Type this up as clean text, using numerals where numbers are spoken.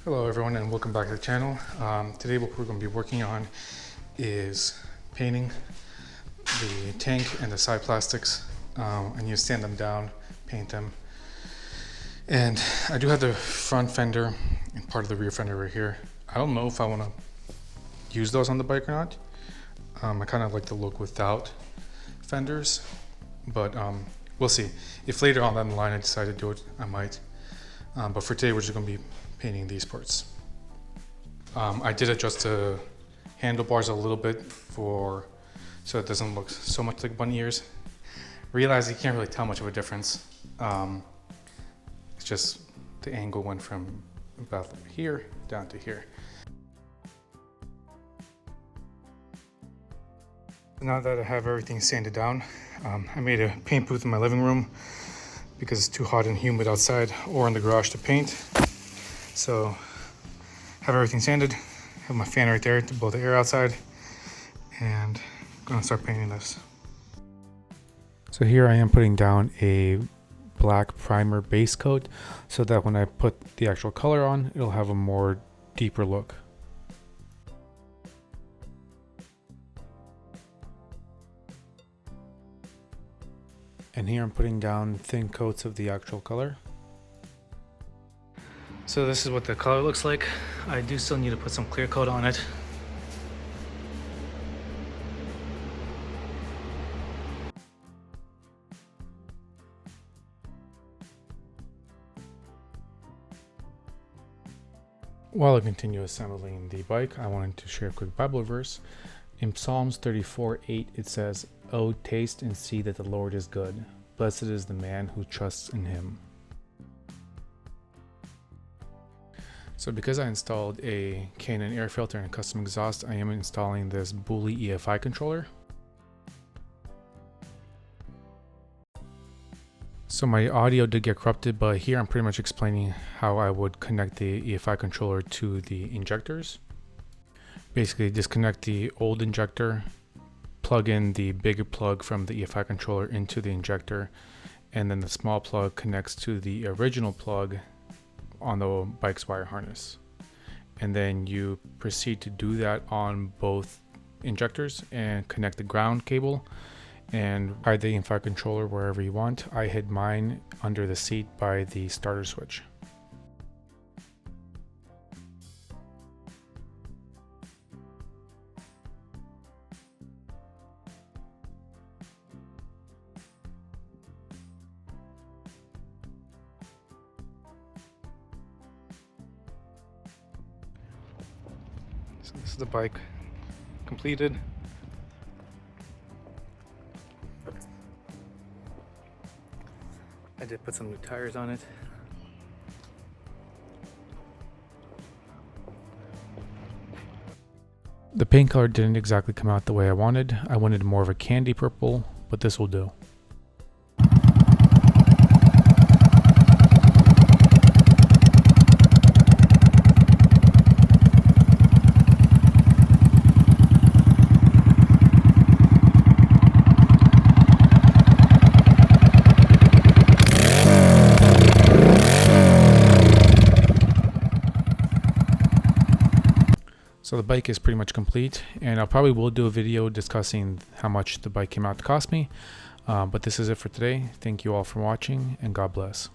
Hello everyone and welcome back to the channel. Today what we're going to be working on is painting the tank and the side plastics. And you sand them down, paint them. And I do have the front fender and part of the rear fender right here. I don't know if I want to use those on the bike or not. I kind of like the look without fenders, but we'll see. If later on down the line I decide to do it, I might. But for today we're just going to be painting these parts. I did adjust the handlebars a little bit so it doesn't look so much like bunny ears. Realize you can't really tell much of a difference. It's just the angle went from about here down to here. Now that I have everything sanded down, I made a paint booth in my living room because it's too hot and humid outside or in the garage to paint. So have everything sanded, have my fan right there to blow the air outside, and I'm gonna start painting this. So here I am putting down a black primer base coat so that when I put the actual color on, it'll have a more deeper look. And here I'm putting down thin coats of the actual color. So this is what the color looks like. I do still need to put some clear coat on it. While I continue assembling the bike, I wanted to share a quick Bible verse. In Psalms 34:8 it says, "Oh, taste and see that the Lord is good. Blessed is the man who trusts in him." So because I installed a Canon air filter and a custom exhaust, I am installing this Bully EFI controller. So my audio did get corrupted, but here I'm pretty much explaining how I would connect the EFI controller to the injectors. Basically disconnect the old injector, plug in the bigger plug from the EFI controller into the injector, and then the small plug connects to the original plug on the bike's wire harness. And then you proceed to do that on both injectors and connect the ground cable and hide the EFI controller wherever you want. I hid mine under the seat by the starter switch. So this is the bike completed. I did put some new tires on it. The paint color didn't exactly come out the way I wanted. I wanted more of a candy purple, but this will do. So the bike is pretty much complete, and I probably will do a video discussing how much the bike came out to cost me. But this is it for today. Thank you all for watching, and God bless.